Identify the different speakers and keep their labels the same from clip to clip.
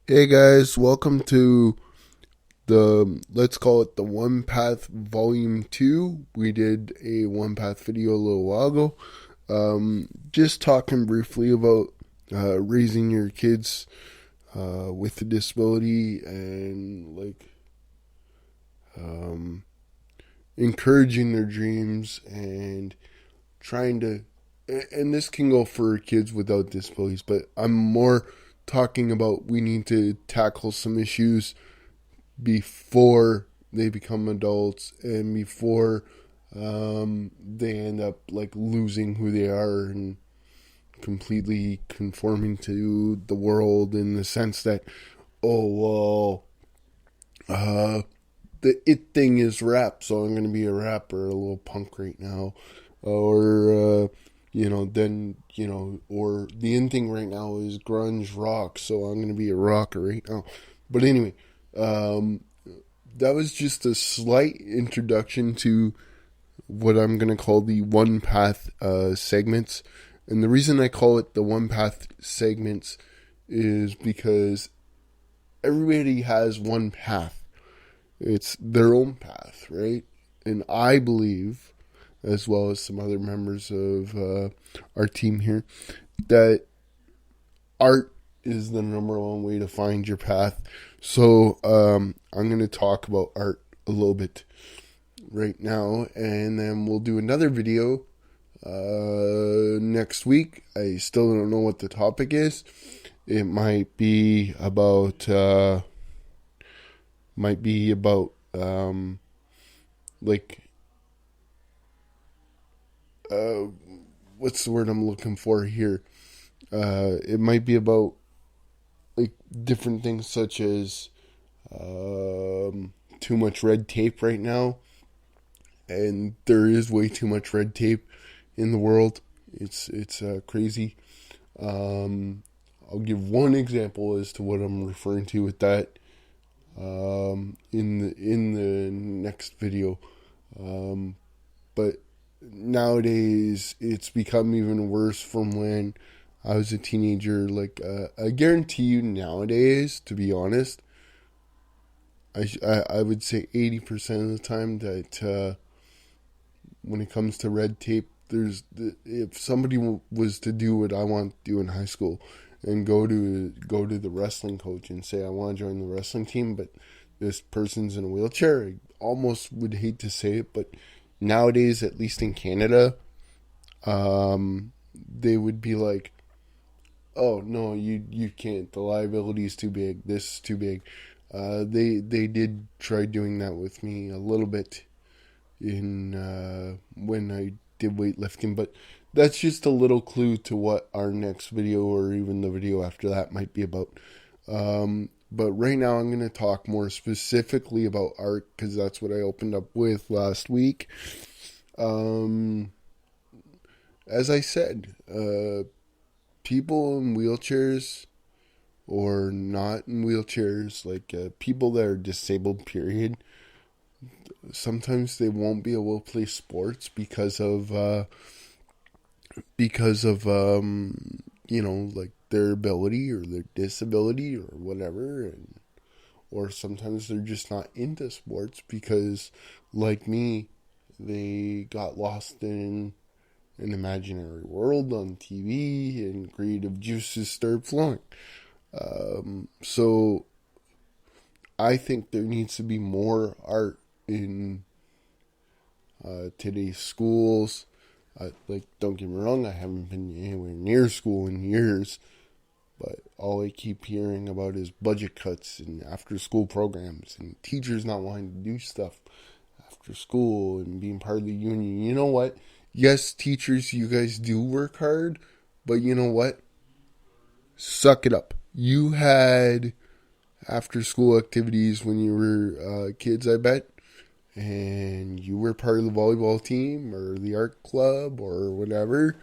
Speaker 1: Hey guys, welcome to let's call it the One Path Volume 2. We did a One Path video a little while ago. Just talking briefly about raising your kids with a disability and um, encouraging their dreams and trying to. And this can go for kids without disabilities, but I'm more talking about we need to tackle some issues before they become adults and before they end up like losing who they are and completely conforming to the world in the sense that, oh, well, the it thing is rap, so I'm going to be a rapper, a little punk right now. Or, or the in thing right now is grunge rock, so I'm going to be a rocker right now. But anyway, um, that was just a slight introduction to what I'm going to call the one path segments. And the reason I call it the one path segments is because everybody has one path. It's their own path, right? And I believe, as well as some other members of our team here, that art is the number one way to find your path. So I'm going to talk about art a little bit right now, and then we'll do another video next week. I still don't know what the topic is. It might be about like uh, what's the word I'm looking for here? It might be about like different things such as too much red tape right now, and there is way too much red tape in the world. It's crazy. Um, I'll give one example as to what I'm referring to with that in the next video. But nowadays, it's become even worse from when I was a teenager. I guarantee you nowadays, to be honest, I would say 80% of the time that when it comes to red tape, if somebody was to do what I want to do in high school and go to the wrestling coach and say I want to join the wrestling team, but this person's in a wheelchair, I almost would hate to say it, but nowadays, at least in Canada, they would be like, "Oh no, you can't. The liability is too big. This is too big." They did try doing that with me a little bit in when I did weightlifting, but that's just a little clue to what our next video or even the video after that might be about. But right now, I'm going to talk more specifically about art because that's what I opened up with last week. Um, as I said, people in wheelchairs or not in wheelchairs, like people that are disabled, period, sometimes they won't be able to play sports because of like their ability or their disability or whatever, and or sometimes they're just not into sports because, like me, they got lost in an imaginary world on TV and creative juices started flowing. So I think there needs to be more art in today's schools. Don't get me wrong, I haven't been anywhere near school in years, but all I keep hearing about is budget cuts and after school programs and teachers not wanting to do stuff after school and being part of the union. You know what? Yes, teachers, you guys do work hard, but you know what? Suck it up. You had after school activities when you were kids, I bet, and you were part of the volleyball team or the art club or whatever,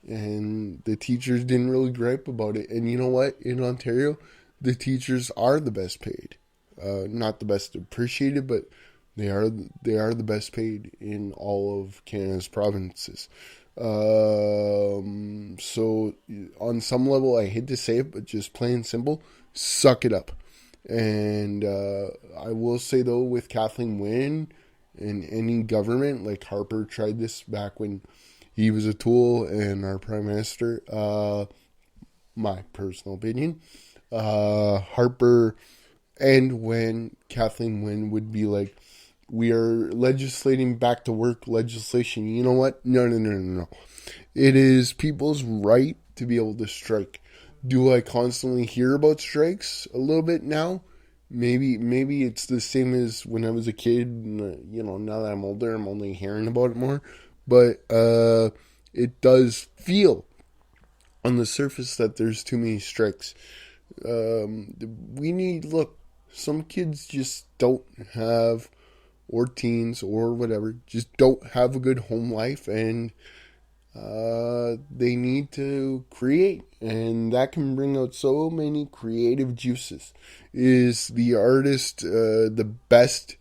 Speaker 1: and the teachers didn't really gripe about it. And you know what? In Ontario, the teachers are the best paid. Not the best appreciated, but they are the best paid in all of Canada's provinces. So on some level, I hate to say it, but just plain simple, suck it up. And I will say, though, with Kathleen Wynne and any government, like Harper tried this back when he was a tool and our prime minister, my personal opinion, Harper, and when Kathleen Wynne would be like, we are legislating back to work legislation. You know what? No. It is people's right to be able to strike. Do I constantly hear about strikes a little bit now? Maybe it's the same as when I was a kid. Now that I'm older, I'm only hearing about it more. But it does feel on the surface that there's too many strikes. Look, some kids just don't have, or teens or whatever, just don't have a good home life, and they need to create, and that can bring out so many creative juices. Is the artist the best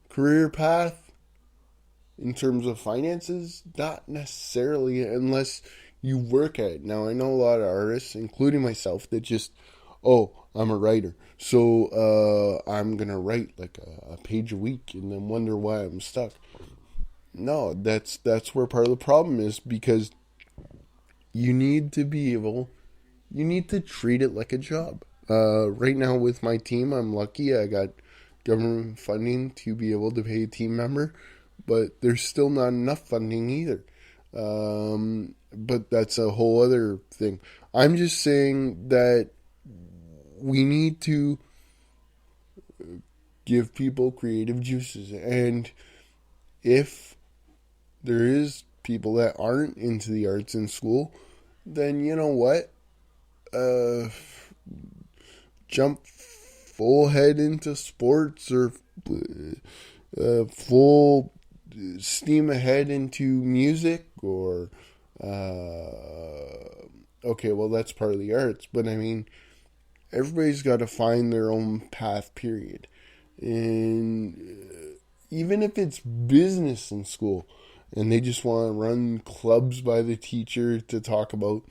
Speaker 1: career path in terms of finances? Not necessarily, unless you work at it. Now, I know a lot of artists, including myself, that just, oh, I'm a writer, so I'm gonna write like a page a week and then wonder why I'm stuck. No, that's where part of the problem is, because you need to be able, you need to treat it like a job. Right now with my team, I'm lucky I got government funding to be able to pay a team member, but there's still not enough funding either. But that's a whole other thing. I'm just saying that we need to give people creative juices, and if there is people that aren't into the arts in school, then you know what? Jump full head into sports, or full steam ahead into music, or okay, well, that's part of the arts, but I mean, everybody's got to find their own path, period. And even if it's business in school and they just want to run clubs by the teacher to talk about,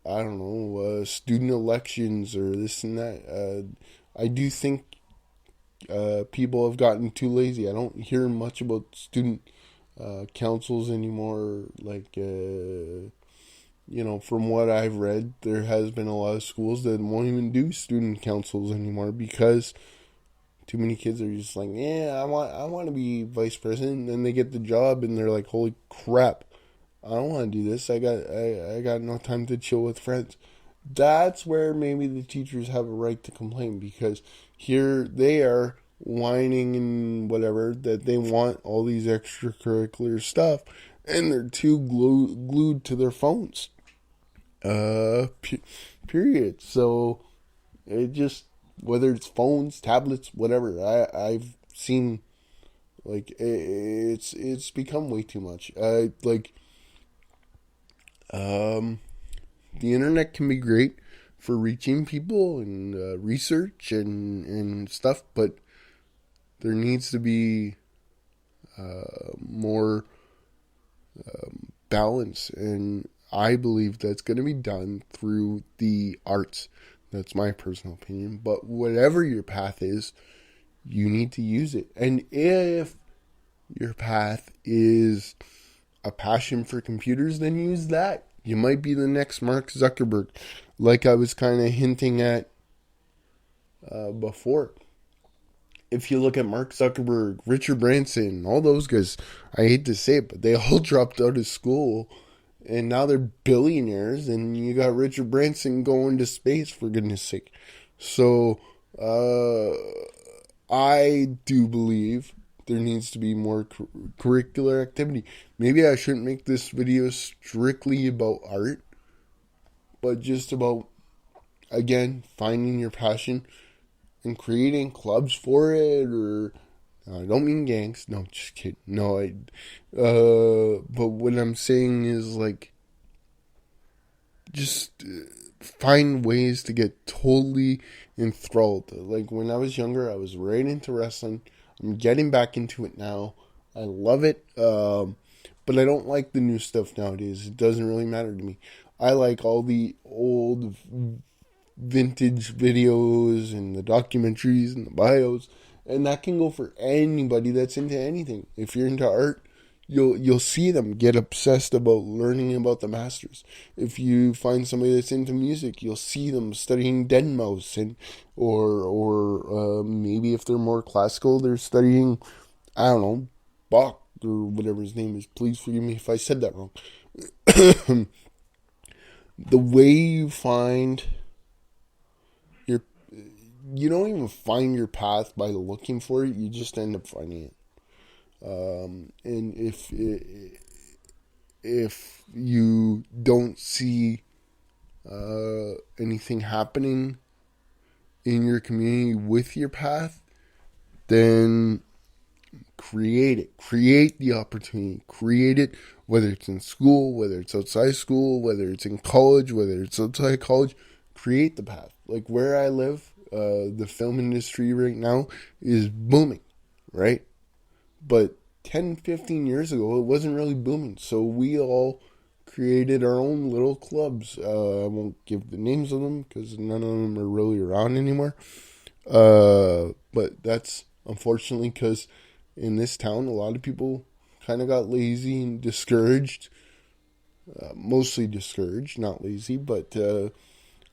Speaker 1: I don't know, student elections or this and that, I do think people have gotten too lazy. I don't hear much about student councils anymore. Like, from what I've read, there has been a lot of schools that won't even do student councils anymore because too many kids are just like, yeah, I want to be vice president. And then they get the job and they're like, holy crap, I don't want to do this. I got no time to chill with friends. That's where maybe the teachers have a right to complain, because here they are whining and whatever that they want all these extracurricular stuff, and they're too glued to their phones. Period. So it just, whether it's phones, tablets, whatever, I've seen, like, it's become way too much. The internet can be great for reaching people and research and stuff, but there needs to be more balance, and I believe that's going to be done through the arts. That's my personal opinion. But whatever your path is, you need to use it. And if your path is a passion for computers, then use that. You might be the next Mark Zuckerberg, like I was kind of hinting at before. If you look at Mark Zuckerberg, Richard Branson, all those guys, I hate to say it, but they all dropped out of school and now they're billionaires, and you got Richard Branson going to space, for goodness sake. So I do believe there needs to be more curricular activity. Maybe I shouldn't make this video strictly about art, but just about, again, finding your passion and creating clubs for it, or I don't mean gangs. No, just kidding. No, but what I'm saying is, like, just find ways to get totally enthralled. Like, when I was younger, I was right into wrestling. I'm getting back into it now. I love it. But I don't like the new stuff nowadays. It doesn't really matter to me. I like all the old vintage videos and the documentaries and the bios, and that can go for anybody that's into anything. If you're into art, you'll see them get obsessed about learning about the masters. If you find somebody that's into music, you'll see them studying Deadmau5, and or maybe if they're more classical, they're studying, I don't know, Bach or whatever his name is. Please forgive me if I said that wrong. The way you find your, you don't even find your path by looking for it. You just end up finding it. And if you don't see anything happening in your community with your path, then create it. Create the opportunity. Create it, whether it's in school, whether it's outside school, whether it's in college, whether it's outside college. Create the path. Like where I live, the film industry right now is booming, right? But 10, 15 years ago, it wasn't really booming. So we all created our own little clubs. I won't give the names of them because none of them are really around anymore. But that's unfortunately because in this town, a lot of people kind of got lazy and discouraged. Mostly discouraged, not lazy. But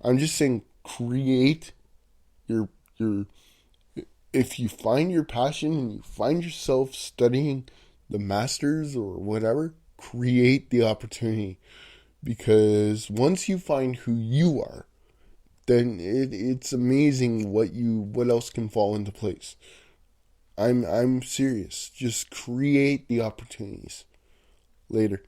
Speaker 1: I'm just saying, create your. If you find your passion and you find yourself studying the masters or whatever, create the opportunity. Because once you find who you are, then it's amazing what else can fall into place. I'm serious. Just create the opportunities. Later.